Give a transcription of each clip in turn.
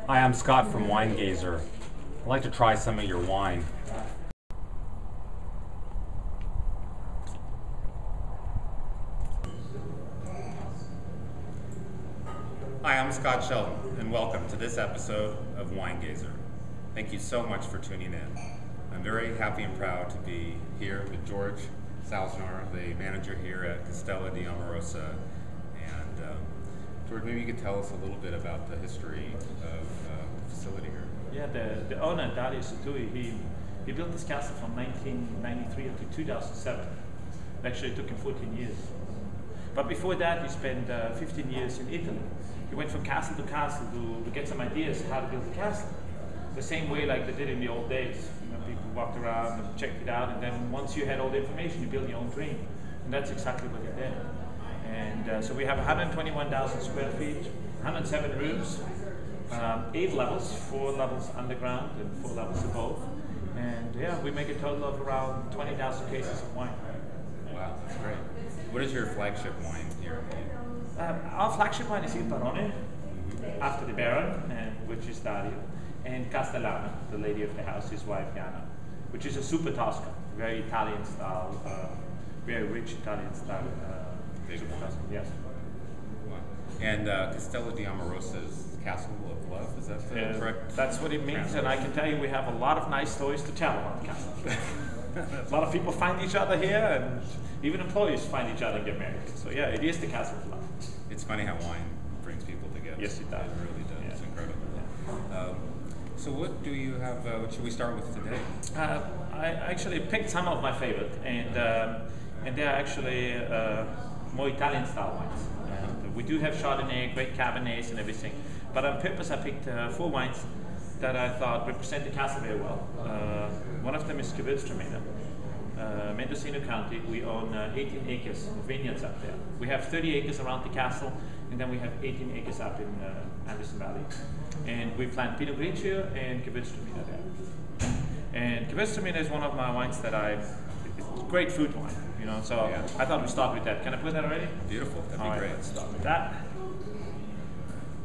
Hi, I'm Scott from Winegazer. I'd like to try some of your wine. Hi, I'm Scott Sheldon, and welcome to this episode of Winegazer. Thank you so much for tuning in. I'm very happy and proud to be here with George Salznar, the manager here at Castello di Amorosa. And George, maybe you could tell us a little bit about the history of the facility here. Yeah, the owner, Dario Sutui, he built this castle from 1993 until 2007. It actually took him 14 years. But before that, he spent 15 years in Italy. He went from castle to castle to get some ideas how to build a castle. The same way like they did in the old days. You know, people walked around and checked it out, and then once you had all the information, you build your own dream. And that's exactly what he did. And so we have 121,000 square feet, 107 rooms, 8 levels, 4 levels underground and 4 levels above. And yeah, we make a total of around 20,000 cases of wine. Wow, that's great. What is your flagship wine here? Our flagship wine is Il Barone, after the Baron, which is Dario, and Castellana, the lady of the house, his wife Jana, which is a super Toscan, very Italian style, very rich Italian style. Super Toscan, yes. Wow. And Castello di Amorosa's Castle of Love, is that correct? That's what it means, and I can tell you we have a lot of nice stories to tell about the castle. A lot of people find each other here, and even employees find each other and get married. So yeah, it is the Castle of Love. It's funny how wine brings people together. Yes, it does. It really does. Yeah. It's incredible. Yeah. So what do you have, what should we start with today? I actually picked some of my favorite, and they're actually more Italian style wines. And we do have Chardonnay, great Cabernets and everything, but on purpose I picked 4 wines that I thought represent the castle very well. One of them is Gewürztraminer, Mendocino County. We own 18 acres of vineyards up there. We have 30 acres around the castle, and then we have 18 acres up in Napa Valley. And we plant Pinot Grigio and Gewürztraminer there. And Gewürztraminer is one of my wines that it's great food wine, you know, so yeah. I thought we'd start with that. Can I put that already? Beautiful, that'd be great. Let's start with that.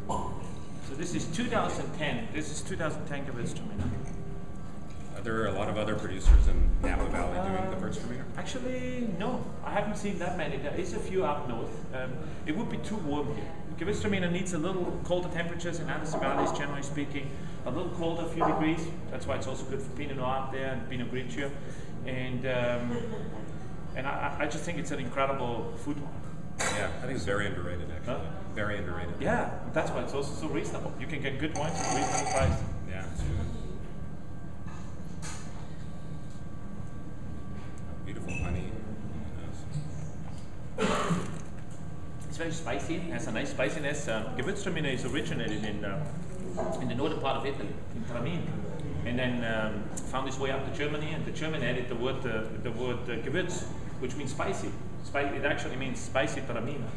So this is 2010. This is 2010 Gewürztraminer. Are there a lot of other producers in Napa Valley doing Gewürztraminer? Actually, no. I haven't seen that many. There is a few up north. It would be too warm here. Gewürztraminer needs a little colder temperatures in Napa Valley, generally speaking. A little colder, a few degrees. That's why it's also good for Pinot Noir up there and Pinot Grigio. And I just think it's an incredible food wine. Yeah, I think it's very underrated, actually. Huh? Very underrated. Yeah, that's why it's also so reasonable. You can get good wines at a reasonable price. Yeah. Beautiful honey. It's very spicy. It has a nice spiciness. Gewürztraminer is originated in the northern part of Italy, in Tramin, and then found its way up to Germany. And the German added the word Gewürz, which means spicy. It actually means spicy Traminer.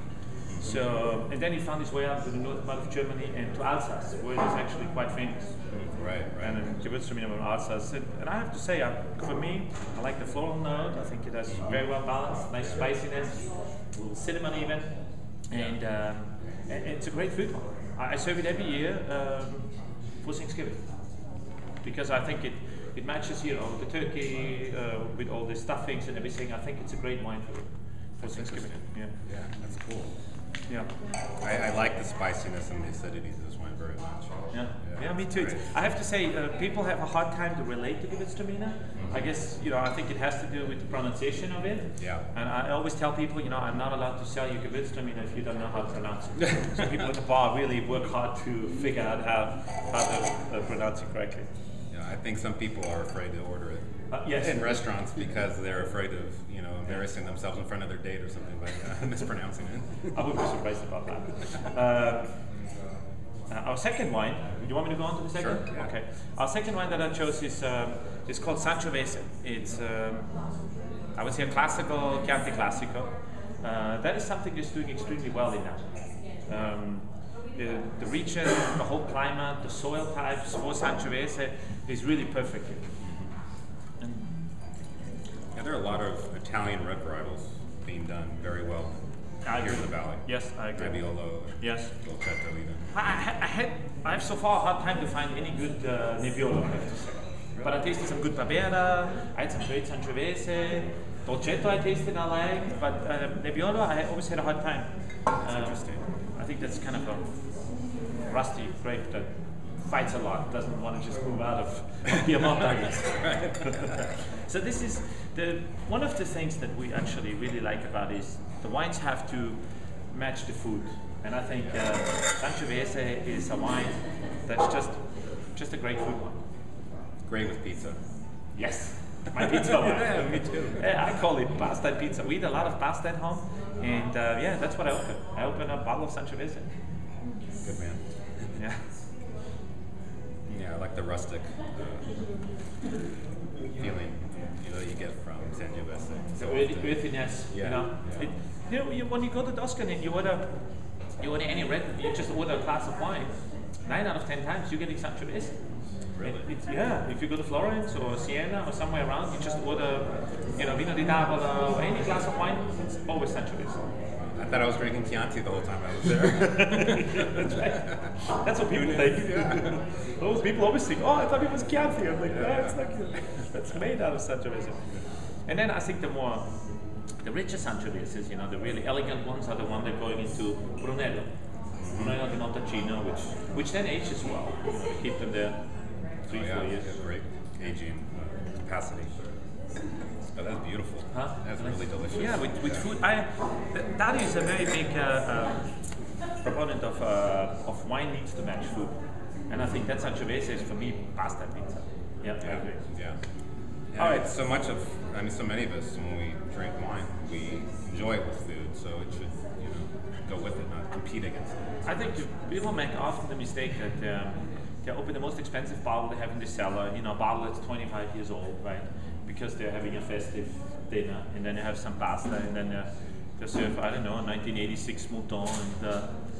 So, and then he found his way up to the northern part of Germany and to Alsace, where it is actually quite famous. Right. And Gewürztraminer from Alsace. And I have to say, for me, I like the floral note. I think it has very well balanced, nice spiciness, a little cinnamon even, and it's a great food one. I serve it every year for Thanksgiving because I think it matches, you know, the turkey with all the stuffings and everything. I think it's a great wine for Thanksgiving. Yeah. Yeah, that's cool. Yeah. I like the spiciness and the acidity of this wine very much. Yeah, me too. I have to say, people have a hard time to relate to Gewürztraminer. I guess, you know, I think it has to do with the pronunciation of it. Yeah. And I always tell people, you know, I'm not allowed to sell you Gewürztraminer if you don't know how to pronounce it. So people at the bar really work hard to figure out how to pronounce it correctly. Yeah, I think some people are afraid to order it. Yes. In restaurants because they're afraid of, you know, embarrassing themselves in front of their date or something by mispronouncing it. I would be surprised about that. Our second wine, do you want me to go on to the second? Sure. Yeah. Okay. Our second wine that I chose is called Sangiovese. It's, I would say, a classical Chianti Classico. That is something that's doing extremely well in Napa. The region, the whole climate, the soil types for Sangiovese is really perfect here. Yeah, there are a lot of Italian red varietals being done very well here in the valley. Yes, I agree. Nebbiolo, Yes. Dolcetto even. I have so far a hard time to find any good Nebbiolo, I have to say. But I tasted some good Barbera, I had some great Sangiovese, Dolcetto I tasted and I liked, but Nebbiolo I always had a hard time. That's interesting. I think that's kind of a rusty grape that fights a lot, doesn't want to just move out of Piedmont, I guess. So this is one of the things that we actually really like about is the wines have to match the food. And I think Sangiovese is a wine that's just a great food wine. Great with pizza. Yes, my pizza wine. Yeah, me too. Yeah, I call it pasta and pizza. We eat a lot of pasta at home, and yeah, that's what I open. I open a bottle of Sangiovese. Good man. Yeah. Yeah, I like the rustic feeling, that you get from Sangiovese. The earthiness, Yeah, yeah. when you go to Tuscany and you order any red, you just order a glass of wine. 9 out of 10 times you get Sangiovese. Really? Yeah, if you go to Florence or Siena or somewhere around, you just order, Vino di Tavola or any glass of wine, it's always Sangiovese. I thought I was drinking Chianti the whole time I was there. That's right. That's what people think. Yeah. Those people always think, oh, I thought it was Chianti. I'm like, no, Yeah. it's not. That's made out of Sangiovese. And then I think the richer Sangioveses, the really elegant ones are the ones that are going into Brunello. Brunello di Montalcino, which then ages well. You keep them there 3-4 years. Yeah, great aging capacity. Oh, that's beautiful. Huh? That's really delicious. Yeah, with food. Daddy is a very big proponent of wine needs to match food, and I think that Sangiovese is for me pasta and pizza. Yeah, I agree. Yeah. All right. So many of us, when we drink wine, we enjoy it with food, so it should, go with it, not compete against it. I think people make often the mistake that they open the most expensive bottle they have in the cellar, a bottle that's 25 years old, right? Because they're having a festive dinner, and then they have some pasta, and then they serve, I don't know, a 1986 Mouton,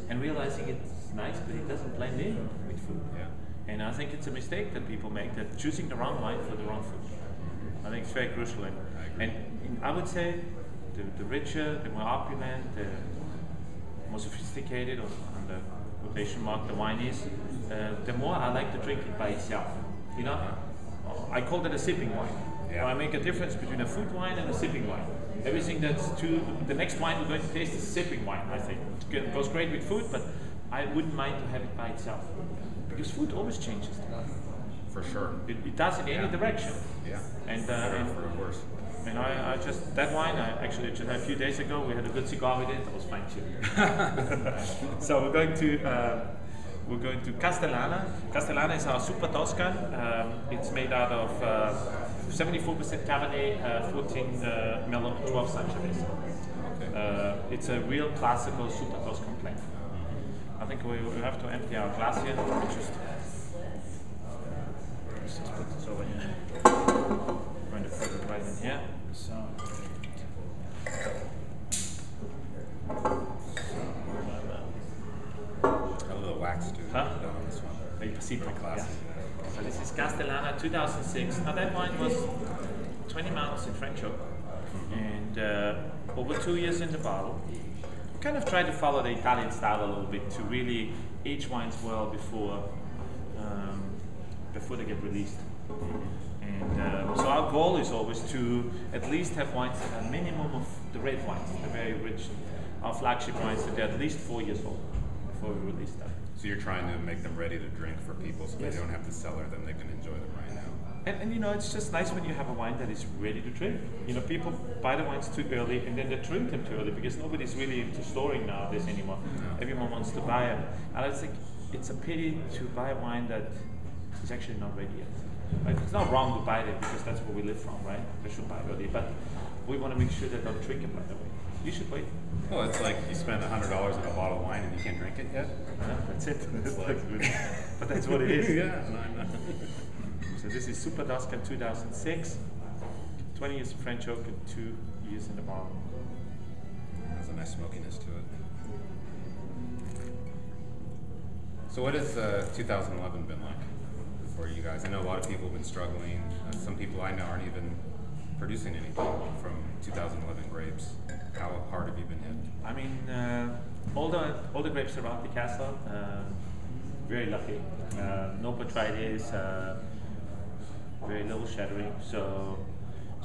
and realizing it's nice, but it doesn't blend in with food. Yeah. And I think it's a mistake that people make, that choosing the wrong wine for the wrong food. I think it's very crucial. And I would say the richer, the more opulent, the more sophisticated, on the quotation mark, the wine is, the more I like to drink it by itself. I call that a sipping wine. Yeah. I make a difference between a food wine and a sipping wine. Everything that's the next wine we're going to taste is a sipping wine, I think. It goes great with food, but I wouldn't mind to have it by itself. Because food always changes the wine. For sure. It does in any direction. Yeah. And for worse. And I just, that wine, I actually just a few days ago, we had a good cigar with it, that was fine too. So we're going to Castellana. Castellana is our Super Toscan. It's made out of 74% Cabernet, 14 Merlot, 12 Sangiovese. Okay. It's a real classical Super Toscan blend. I think we have to empty our glass here. Let's just put this over here. I'm going to put it right in here. So. A little wax too. Huh? On this one. Very Pacific classy. Yeah. So this is Castellana 2006. Now that wine was 20 months in French oak and over 2 years in the bottle. We kind of try to follow the Italian style a little bit to really age wines well before they get released. And so our goal is always to at least have wines that are minimum of the red wines, the very rich, our flagship wines, that they're at least 4 years old before we release them. So you're trying to make them ready to drink for people, so Yes. they don't have to cellar them; they can enjoy them right now. And it's just nice when you have a wine that is ready to drink. People buy the wines too early and then they drink them too early because nobody's really into storing nowadays anymore. No. Everyone wants to buy them. And I think it's a pity to buy a wine that is actually not ready yet. Like, it's not wrong to buy it because that's where we live from, right? We should buy early, but we want to make sure they don't drink it right away. You should wait. Well, it's like you spend $100 on a bottle of wine and you can't drink it yet. That's it. It's like, But that's what it is. Yeah, no. So this is Super Toscan 2006, 20 years of French oak and 2 years in the bottle. There's a nice smokiness to it. So what has 2011 been like for you guys? I know a lot of people have been struggling. Some people I know aren't even producing anything from 2011 grapes. How hard have you been hit? I mean, all the grapes around the castle, very lucky. No botrytis, very little shattering, so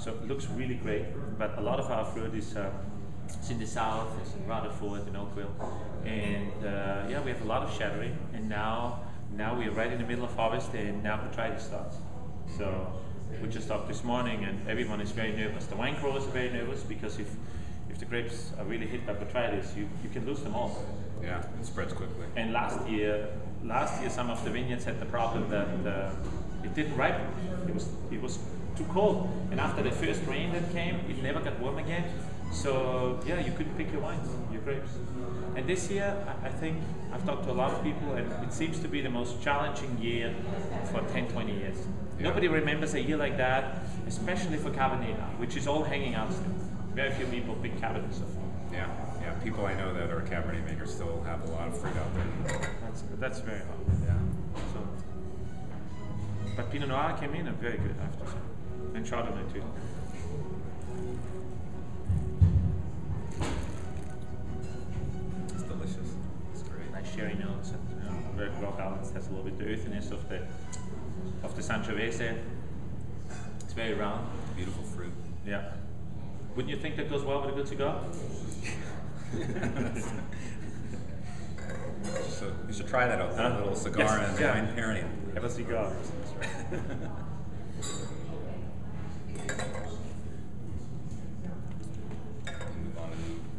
it looks really great. But a lot of our fruit is it's in the south, it's in Rutherford and Oakville, and yeah, we have a lot of shattering. And now we're right in the middle of harvest, and now botrytis starts. So we just talked this morning, and everyone is very nervous. The wine growers are very nervous because if the grapes are really hit by botrytis, you can lose them all. Yeah, it spreads quickly. And last year some of the vineyards had the problem that it didn't ripen. It was too cold, and after the first rain that came, it never got warm again. So yeah, you couldn't pick your wines, your grapes. And this year, I think I've talked to a lot of people, and it seems to be the most challenging year for 10, 20 years. Yeah. Nobody remembers a year like that, especially for Cabernet now, which is all hanging out still. Very few people pick Cabernet so far. Yeah, yeah. People I know that are Cabernet makers still have a lot of fruit out there. That's very hard. Yeah. So, but Pinot Noir came in and very good, I have to say, and Chardonnay too. It's delicious. It's great. Nice sherry notes, and very well balanced. Has a little bit the earthiness of the Sangiovese. It's very round. Beautiful fruit. Yeah. Wouldn't you think that goes well with a good cigar? So you should try that out, a little cigar and wine pairing. Have a cigar.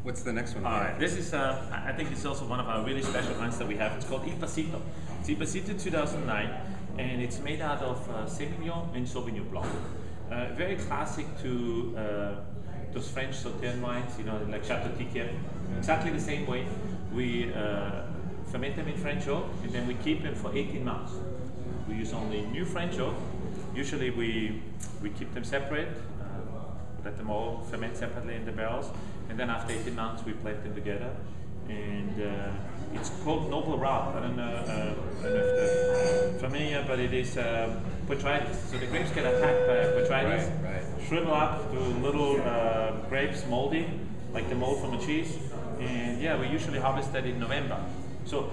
What's the next one? All right, this is, I think it's also one of our really special wines that we have. It's called Il Pasito. It's Il Pasito 2009, and it's made out of Semillon and Sauvignon Blanc. Very classic to those French Sauternes wines, you know, like Chateau Tiquier. Exactly the same way. We ferment them in French oak, and then we keep them for 18 months. We use only new French oak. Usually we keep them separate, let them all ferment separately in the barrels, and then after 18 months we plate them together. And it's called Noble Rot. I don't know if they're familiar, but it is botrytis. So the grapes get attacked by botrytis, shrivel up to little grapes, moldy, like the mold from a cheese. And yeah, we usually harvest that in November. So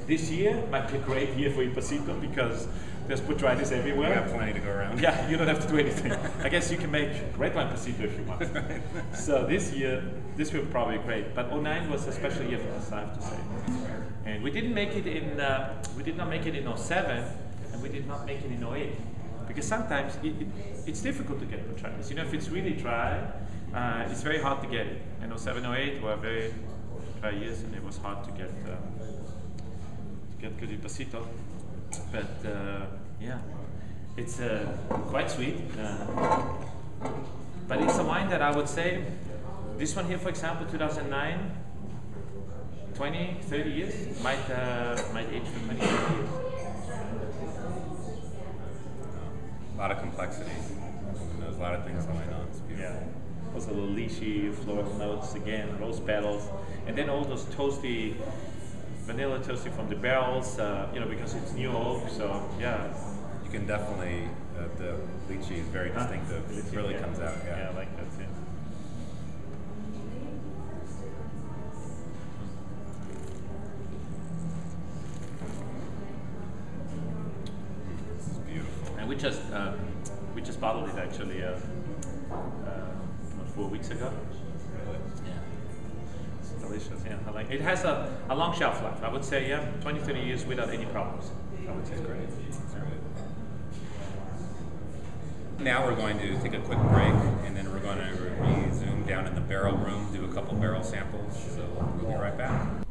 this year might be a great year for Il Pasito because there's botrytis everywhere. We have plenty to go around. Yeah, you don't have to do anything. I guess you can make red wine Pasito if you want. So this year, this will probably be great. But 09 was a special year for us, I have to say. And we didn't make it in, we did not make it in 07, and we did not make it in 08. Because sometimes it's difficult to get botrytis. You know, if it's really dry, it's very hard to get it. And 07, 08 were very dry years, and it was hard to get good Il Pasito. But yeah, it's quite sweet. But it's a wine that I would say, this one here, for example, 2009, 20, 30 years, might age for 20, 30 years. A lot of complexity. There's a lot of things going on. It's beautiful. Yeah. Also a little lychee, floral notes again, rose petals, and then all those toasty, vanilla toasty from the barrels, you know, because it's new oak, so yeah. You can definitely, the lychee is very distinctive. It really comes out, Yeah, I like that too. This is beautiful. And we just bottled it actually 4 weeks ago. Really? Yeah. It's delicious, yeah. I like it. It has a long shelf life. I would say, yeah, 20, 30 years without any problems. I would say. It's great. It's great. Now we're going to take a quick break, and then we're going to resume down in the barrel room, do a couple barrel samples. So we'll be right back.